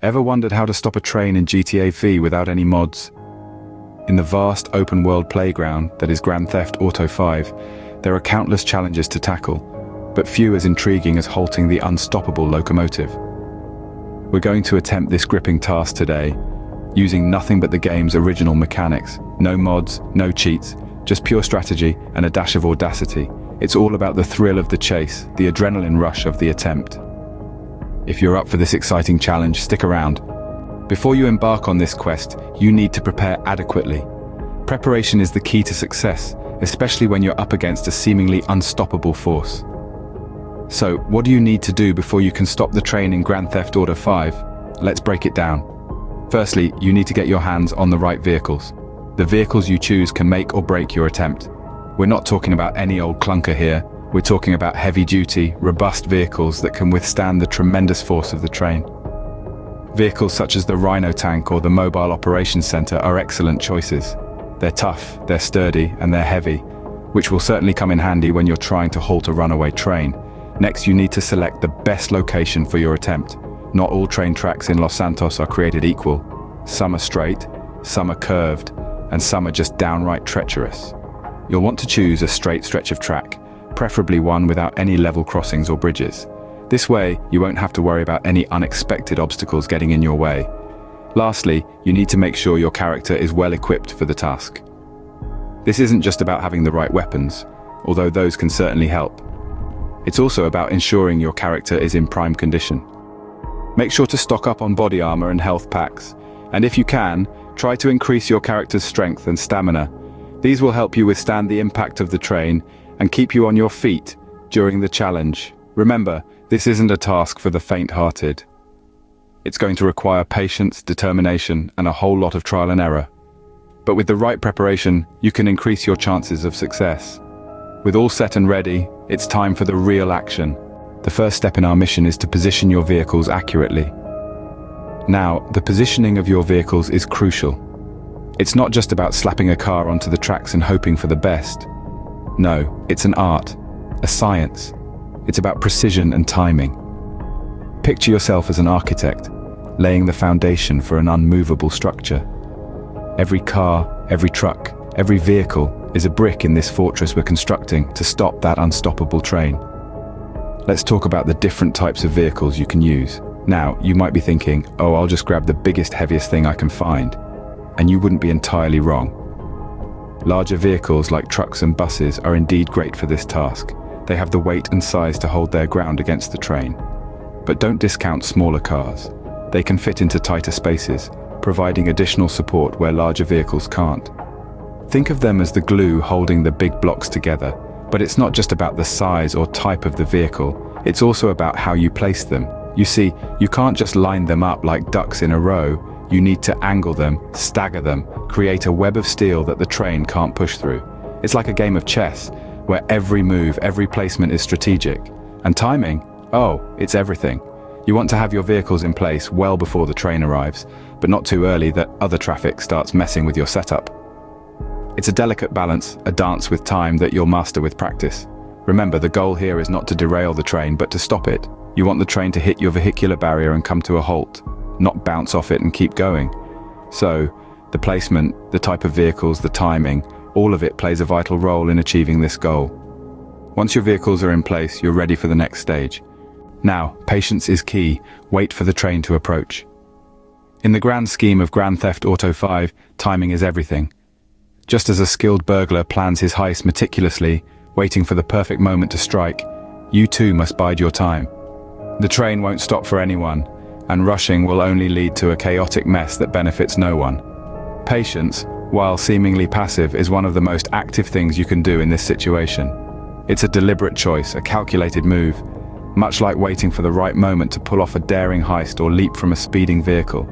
Ever wondered how to stop a train in gtav without any mods? In the vast open-world playground that is Grand Theft Auto 5, there are countless challenges to tackle, but few as intriguing as halting the unstoppable locomotive. We're going to attempt this gripping task today, using nothing but the game's original mechanics. No mods, no cheats, just pure strategy and a dash of audacity. It's all about the thrill of the chase, the adrenaline rush of the attempt. If you're up for this exciting challenge, stick around. Before you embark on this quest, you need to prepare adequately. Preparation is the key to success, especially when you're up against a seemingly unstoppable force. So, what do you need to do before you can stop the train in Grand Theft Auto 5? Let's break it down. Firstly, you need to get your hands on the right vehicles. The vehicles you choose can make or break your attempt. We're not talking about any old clunker here. We're talking about heavy-duty, robust vehicles that can withstand the tremendous force of the train. Vehicles such as the Rhino tank or the Mobile Operations Center are excellent choices. They're tough, they're sturdy, and they're heavy, which will certainly come in handy when you're trying to halt a runaway train. Next, you need to select the best location for your attempt. Not all train tracks in Los Santos are created equal. Some are straight, some are curved, and some are just downright treacherous. You'll want to choose a straight stretch of track, preferably one without any level crossings or bridges. This way, you won't have to worry about any unexpected obstacles getting in your way. Lastly, you need to make sure your character is well equipped for the task. This isn't just about having the right weapons, although those can certainly help. It's also about ensuring your character is in prime condition. Make sure to stock up on body armor and health packs, and if you can, try to increase your character's strength and stamina. These will help you withstand the impact of the train and keep you on your feet during the challenge. Remember, this isn't a task for the faint-hearted. It's going to require patience, determination, and a whole lot of trial and error. But with the right preparation, you can increase your chances of success. With all set and ready, it's time for the real action. The first step in our mission is to position your vehicles accurately. Now, the positioning of your vehicles is crucial. It's not just about slapping a car onto the tracks and hoping for the best. No, it's an art, a science. It's about precision and timing. Picture yourself as an architect, laying the foundation for an unmovable structure. Every car, every truck, every vehicle is a brick in this fortress we're constructing to stop that unstoppable train. Let's talk about the different types of vehicles you can use. Now, you might be thinking, oh, I'll just grab the biggest, heaviest thing I can find. And you wouldn't be entirely wrong. Larger vehicles like trucks and buses are indeed great for this task. They have the weight and size to hold their ground against the train. But don't discount smaller cars. They can fit into tighter spaces, providing additional support where larger vehicles can't. Think of them as the glue holding the big blocks together, but it's not just about the size or type of the vehicle, it's also about how you place them. You see, you can't just line them up like ducks in a row. You need to angle them, stagger them, create a web of steel that the train can't push through. It's like a game of chess, where every move, every placement is strategic. And timing? Oh, it's everything. You want to have your vehicles in place well before the train arrives, but not too early that other traffic starts messing with your setup. It's a delicate balance, a dance with time that you'll master with practice. Remember, the goal here is not to derail the train, but to stop it. You want the train to hit your vehicular barrier and come to a halt, not bounce off it and keep going. So, the placement, the type of vehicles, the timing, all of it plays a vital role in achieving this goal. Once your vehicles are in place, you're ready for the next stage. Now, patience is key. Wait for the train to approach. In the grand scheme of Grand Theft Auto 5, timing is everything. Just as a skilled burglar plans his heist meticulously, waiting for the perfect moment to strike, you too must bide your time. The train won't stop for anyone, and rushing will only lead to a chaotic mess that benefits no one. Patience, while seemingly passive, is one of the most active things you can do in this situation. It's a deliberate choice, a calculated move, much like waiting for the right moment to pull off a daring heist or leap from a speeding vehicle.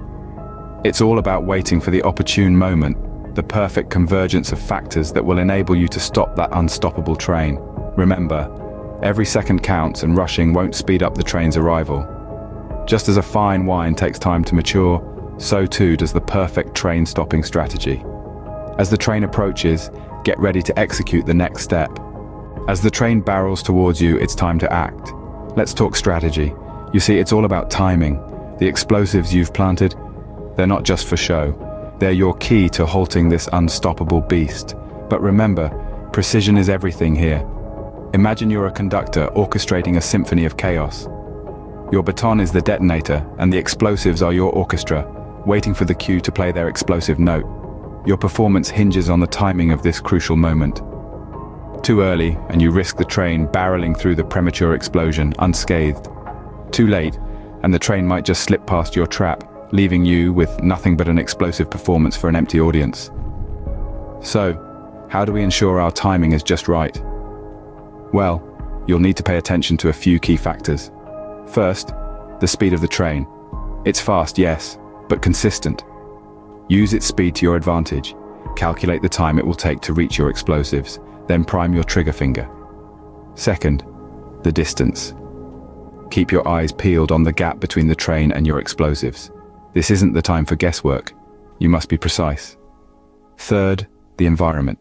It's all about waiting for the opportune moment, the perfect convergence of factors that will enable you to stop that unstoppable train. Remember, every second counts, and rushing won't speed up the train's arrival. Just as a fine wine takes time to mature, so too does the perfect train-stopping strategy. As the train approaches, get ready to execute the next step. As the train barrels towards you, it's time to act. Let's talk strategy. You see, it's all about timing. The explosives you've planted, they're not just for show. They're your key to halting this unstoppable beast. But remember, precision is everything here. Imagine you're a conductor orchestrating a symphony of chaos. Your baton is the detonator, and the explosives are your orchestra, waiting for the cue to play their explosive note. Your performance hinges on the timing of this crucial moment. Too early, and you risk the train barreling through the premature explosion unscathed. Too late, and the train might just slip past your trap, leaving you with nothing but an explosive performance for an empty audience. So, how do we ensure our timing is just right? Well, you'll need to pay attention to a few key factors. First, the speed of the train. It's fast, yes, but consistent. Use its speed to your advantage. Calculate the time it will take to reach your explosives, then prime your trigger finger. Second, the distance. Keep your eyes peeled on the gap between the train and your explosives. This isn't the time for guesswork. You must be precise. Third, the environment.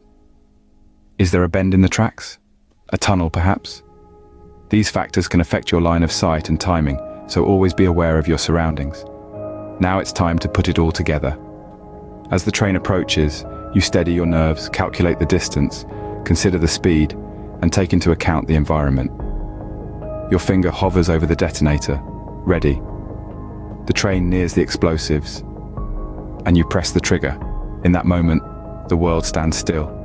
Is there a bend in the tracks? A tunnel, perhaps? These factors can affect your line of sight and timing, so always be aware of your surroundings. Now it's time to put it all together. As the train approaches, you steady your nerves, calculate the distance, consider the speed, and take into account the environment. Your finger hovers over the detonator, ready. The train nears the explosives, and you press the trigger. In that moment, the world stands still.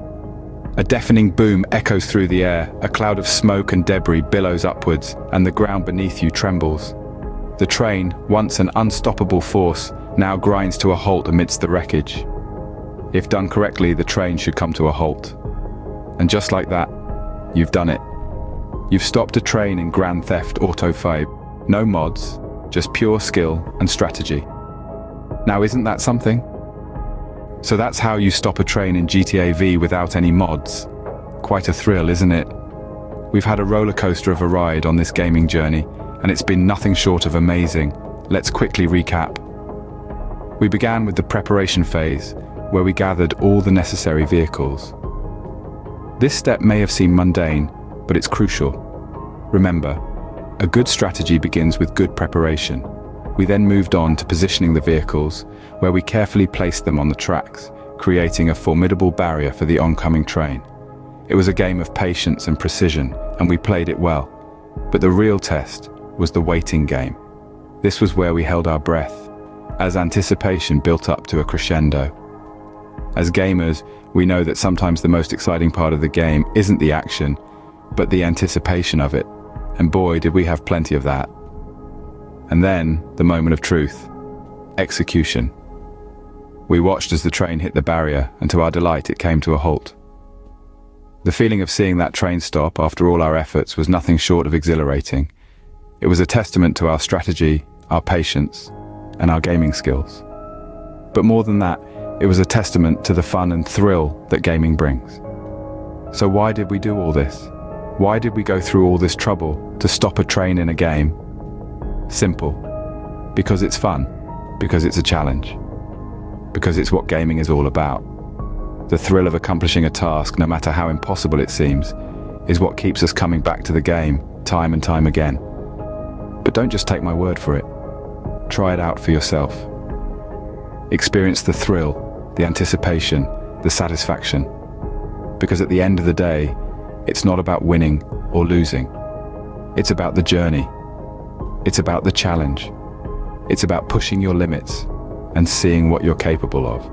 A deafening boom echoes through the air, a cloud of smoke and debris billows upwards, and the ground beneath you trembles. The train, once an unstoppable force, now grinds to a halt amidst the wreckage. If done correctly, the train should come to a halt. And just like that, you've done it. You've stopped a train in Grand Theft Auto 5. No mods, just pure skill and strategy. Now isn't that something? So that's how you stop a train in GTA V without any mods. Quite a thrill, isn't it? We've had a roller coaster of a ride on this gaming journey, and it's been nothing short of amazing. Let's quickly recap. We began with the preparation phase, where we gathered all the necessary vehicles. This step may have seemed mundane, but it's crucial. Remember, a good strategy begins with good preparation. We then moved on to positioning the vehicles, where we carefully placed them on the tracks, creating a formidable barrier for the oncoming train. It was a game of patience and precision, and we played it well. But the real test was the waiting game. This was where we held our breath, as anticipation built up to a crescendo. As gamers, we know that sometimes the most exciting part of the game isn't the action, but the anticipation of it. And boy, did we have plenty of that. And then, the moment of truth. Execution. We watched as the train hit the barrier, and to our delight, it came to a halt. The feeling of seeing that train stop after all our efforts was nothing short of exhilarating. It was a testament to our strategy, our patience, and our gaming skills. But more than that, it was a testament to the fun and thrill that gaming brings. So why did we do all this? Why did we go through all this trouble to stop a train in a game? Simple. Because it's fun. Because it's a challenge. Because it's what gaming is all about. The thrill of accomplishing a task, no matter how impossible it seems, is what keeps us coming back to the game, time and time again. But don't just take my word for it. Try it out for yourself. Experience the thrill, the anticipation, the satisfaction. Because at the end of the day, it's not about winning or losing. It's about the journey. It's about the challenge. It's about pushing your limits and seeing what you're capable of.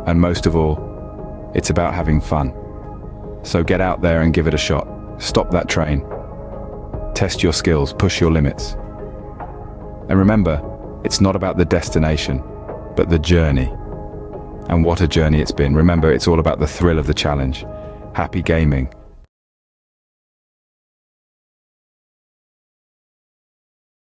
And most of all, it's about having fun. So get out there and give it a shot. Stop that train. Test your skills, push your limits. And remember, it's not about the destination, but the journey. And what a journey it's been. Remember, it's all about the thrill of the challenge. Happy gaming.